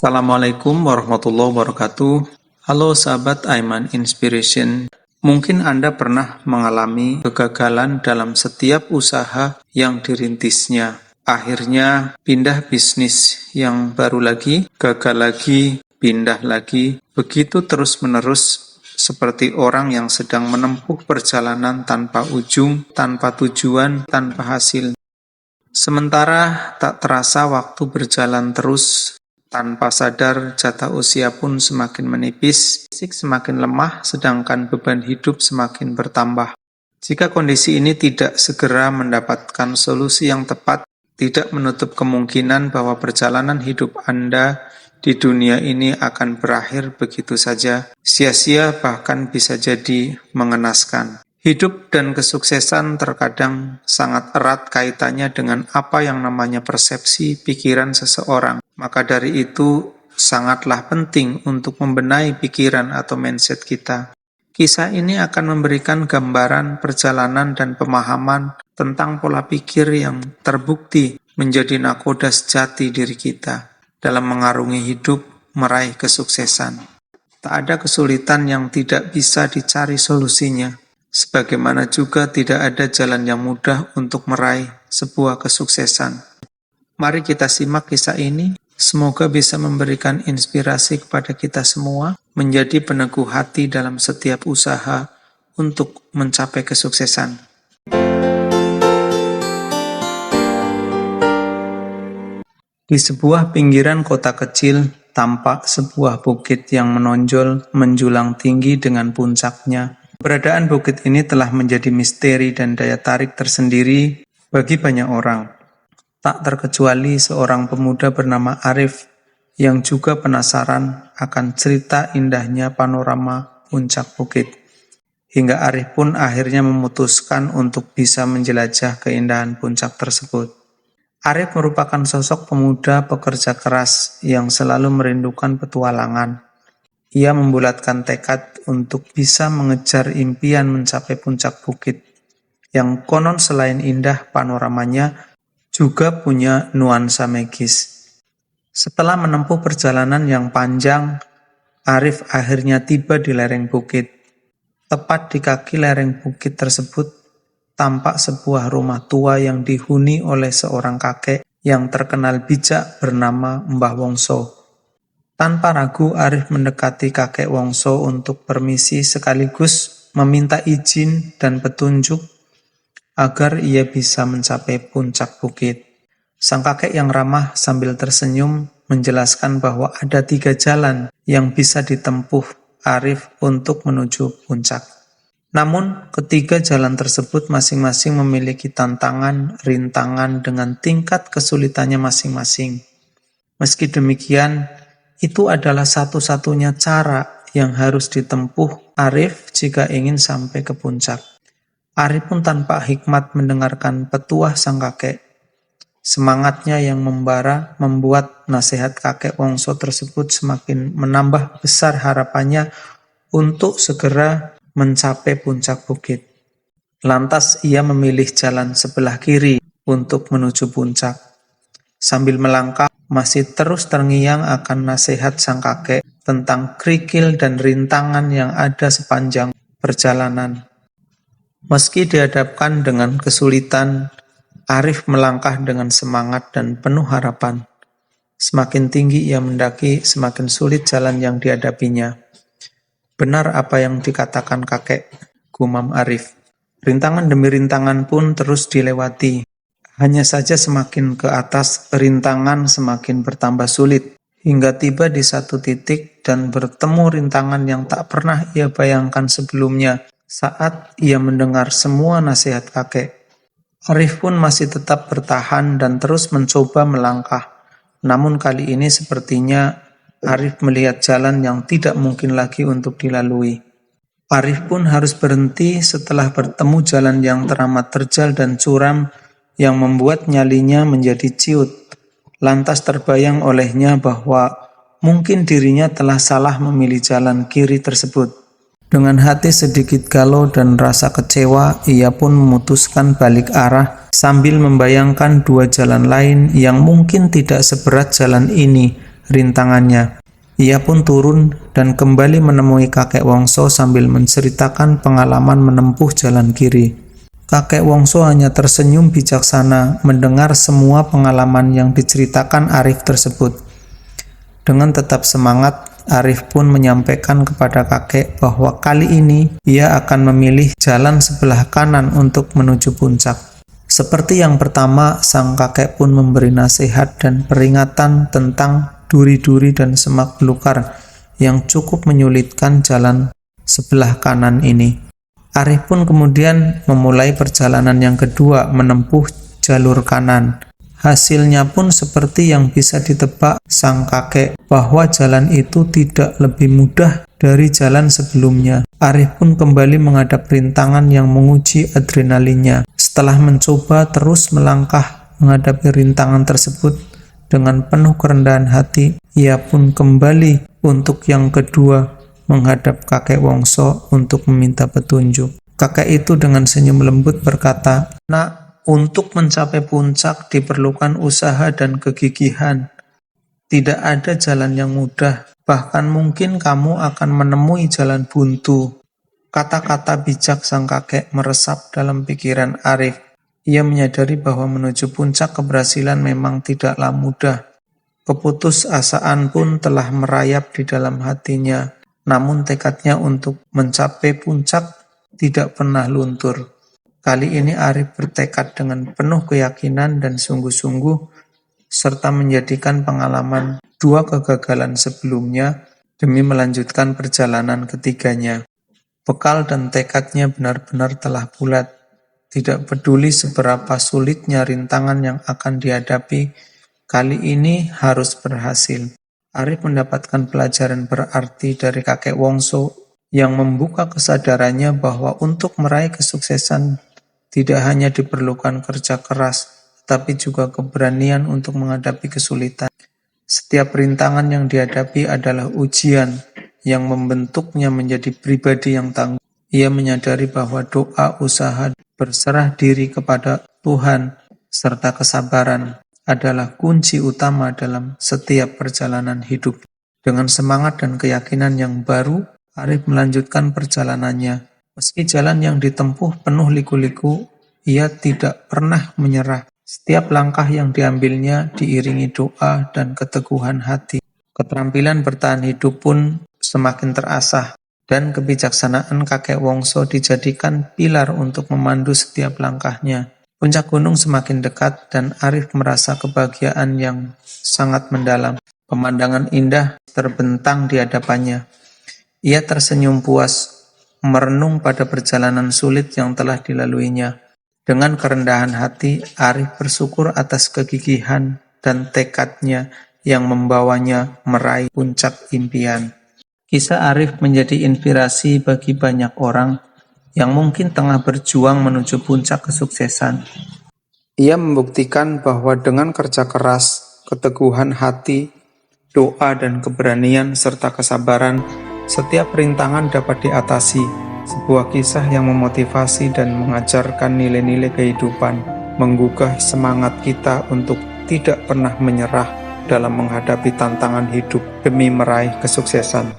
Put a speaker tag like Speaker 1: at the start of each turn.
Speaker 1: Assalamualaikum warahmatullahi wabarakatuh. Halo sahabat Aiman Inspiration. Mungkin Anda pernah mengalami kegagalan dalam setiap usaha yang dirintisnya. Akhirnya pindah bisnis yang baru lagi, gagal lagi, pindah lagi. Begitu terus-menerus seperti orang yang sedang menempuh perjalanan tanpa ujung, tanpa tujuan, tanpa hasil. Sementara tak terasa waktu berjalan terus, tanpa sadar jatah usia pun semakin menipis, fisik semakin lemah, sedangkan beban hidup semakin bertambah. Jika kondisi ini tidak segera mendapatkan solusi yang tepat, tidak menutup kemungkinan bahwa perjalanan hidup Anda di dunia ini akan berakhir begitu saja, sia-sia bahkan bisa jadi mengenaskan. Hidup dan kesuksesan terkadang sangat erat kaitannya dengan apa yang namanya persepsi pikiran seseorang. Maka dari itu, sangatlah penting untuk membenahi pikiran atau mindset kita. Kisah ini akan memberikan gambaran perjalanan dan pemahaman tentang pola pikir yang terbukti menjadi nakoda sejati diri kita dalam mengarungi hidup, meraih kesuksesan. Tak ada kesulitan yang tidak bisa dicari solusinya. Sebagaimana juga tidak ada jalan yang mudah untuk meraih sebuah kesuksesan. Mari kita simak kisah ini, semoga bisa memberikan inspirasi kepada kita semua, menjadi peneguh hati dalam setiap usaha untuk mencapai kesuksesan. Di sebuah pinggiran kota kecil, tampak sebuah bukit yang menonjol menjulang tinggi dengan puncaknya. Keberadaan bukit ini telah menjadi misteri dan daya tarik tersendiri bagi banyak orang. Tak terkecuali seorang pemuda bernama Arif yang juga penasaran akan cerita indahnya panorama puncak bukit. Hingga Arif pun akhirnya memutuskan untuk bisa menjelajah keindahan puncak tersebut. Arif merupakan sosok pemuda pekerja keras yang selalu merindukan petualangan. Ia membulatkan tekad untuk bisa mengejar impian mencapai puncak bukit, yang konon selain indah panoramanya, juga punya nuansa magis. Setelah menempuh perjalanan yang panjang, Arif akhirnya tiba di lereng bukit. Tepat di kaki lereng bukit tersebut, tampak sebuah rumah tua yang dihuni oleh seorang kakek yang terkenal bijak bernama Mbah Wongso. Tanpa ragu, Arif mendekati kakek Wongso untuk permisi sekaligus meminta izin dan petunjuk agar ia bisa mencapai puncak bukit. Sang kakek yang ramah sambil tersenyum menjelaskan bahwa ada 3 jalan yang bisa ditempuh Arif untuk menuju puncak. Namun, ketiga jalan tersebut masing-masing memiliki tantangan, rintangan dengan tingkat kesulitannya masing-masing. Meski demikian, itu adalah satu-satunya cara yang harus ditempuh Arif jika ingin sampai ke puncak. Arif pun tanpa hikmat mendengarkan petuah sang kakek. Semangatnya yang membara membuat nasihat kakek Wongso tersebut semakin menambah besar harapannya untuk segera mencapai puncak bukit. Lantas ia memilih jalan sebelah kiri untuk menuju puncak. Sambil melangkah, masih terus terngiang akan nasihat sang kakek tentang kerikil dan rintangan yang ada sepanjang perjalanan. Meski dihadapkan dengan kesulitan, Arif melangkah dengan semangat dan penuh harapan. Semakin tinggi ia mendaki, semakin sulit jalan yang dihadapinya. Benar apa yang dikatakan kakek, gumam Arif. Rintangan demi rintangan pun terus dilewati. Hanya saja semakin ke atas, rintangan semakin bertambah sulit, hingga tiba di satu titik dan bertemu rintangan yang tak pernah ia bayangkan sebelumnya saat ia mendengar semua nasihat kakek. Arif pun masih tetap bertahan dan terus mencoba melangkah. Namun kali ini sepertinya Arif melihat jalan yang tidak mungkin lagi untuk dilalui. Arif pun harus berhenti setelah bertemu jalan yang teramat terjal dan curam, yang membuat nyalinya menjadi ciut. Lantas terbayang olehnya bahwa mungkin dirinya telah salah memilih jalan kiri tersebut. Dengan hati sedikit galau dan rasa kecewa, ia pun memutuskan balik arah sambil membayangkan 2 jalan lain yang mungkin tidak seberat jalan ini, rintangannya. Ia pun turun dan kembali menemui kakek Wongso sambil menceritakan pengalaman menempuh jalan kiri. Kakek Wongso hanya tersenyum bijaksana mendengar semua pengalaman yang diceritakan Arif tersebut. Dengan tetap semangat, Arif pun menyampaikan kepada kakek bahwa kali ini ia akan memilih jalan sebelah kanan untuk menuju puncak. Seperti yang pertama, sang kakek pun memberi nasihat dan peringatan tentang duri-duri dan semak belukar yang cukup menyulitkan jalan sebelah kanan ini. Arif pun kemudian memulai perjalanan yang kedua menempuh jalur kanan. Hasilnya pun seperti yang bisa ditebak sang kakek bahwa jalan itu tidak lebih mudah dari jalan sebelumnya. Arif pun kembali menghadap rintangan yang menguji adrenalinnya. Setelah mencoba terus melangkah menghadapi rintangan tersebut dengan penuh kerendahan hati, ia pun kembali untuk yang kedua menghadap kakek Wongso untuk meminta petunjuk. Kakek itu dengan senyum lembut berkata, "Nak, untuk mencapai puncak diperlukan usaha dan kegigihan. Tidak ada jalan yang mudah, bahkan mungkin kamu akan menemui jalan buntu." Kata-kata bijak sang kakek meresap dalam pikiran Arif. Ia menyadari bahwa menuju puncak keberhasilan memang tidaklah mudah. Keputusasaan pun telah merayap di dalam hatinya, namun tekadnya untuk mencapai puncak tidak pernah luntur. Kali ini Arif bertekad dengan penuh keyakinan dan sungguh-sungguh, serta menjadikan pengalaman dua kegagalan sebelumnya demi melanjutkan perjalanan ketiganya. Bekal dan tekadnya benar-benar telah bulat. Tidak peduli seberapa sulitnya rintangan yang akan dihadapi, kali ini harus berhasil. Arif mendapatkan pelajaran berarti dari kakek Wongso yang membuka kesadarannya bahwa untuk meraih kesuksesan tidak hanya diperlukan kerja keras, tapi juga keberanian untuk menghadapi kesulitan. Setiap rintangan yang dihadapi adalah ujian yang membentuknya menjadi pribadi yang tangguh. Ia menyadari bahwa doa, usaha, berserah diri kepada Tuhan, serta kesabaran adalah kunci utama dalam setiap perjalanan hidup. Dengan semangat dan keyakinan yang baru, Arif melanjutkan perjalanannya. Meski jalan yang ditempuh penuh liku-liku, ia tidak pernah menyerah. Setiap langkah yang diambilnya diiringi doa dan keteguhan hati. Keterampilan bertahan hidup pun semakin terasah, dan kebijaksanaan kakek Wongso dijadikan pilar untuk memandu setiap langkahnya. Puncak gunung semakin dekat dan Arif merasa kebahagiaan yang sangat mendalam. Pemandangan indah terbentang di hadapannya. Ia tersenyum puas, merenung pada perjalanan sulit yang telah dilaluinya. Dengan kerendahan hati, Arif bersyukur atas kegigihan dan tekadnya yang membawanya meraih puncak impian. Kisah Arif menjadi inspirasi bagi banyak orang yang mungkin tengah berjuang menuju puncak kesuksesan. Ia membuktikan bahwa dengan kerja keras, keteguhan hati, doa dan keberanian serta kesabaran, setiap rintangan dapat diatasi. Sebuah kisah yang memotivasi dan mengajarkan nilai-nilai kehidupan, menggugah semangat kita untuk tidak pernah menyerah dalam menghadapi tantangan hidup demi meraih kesuksesan.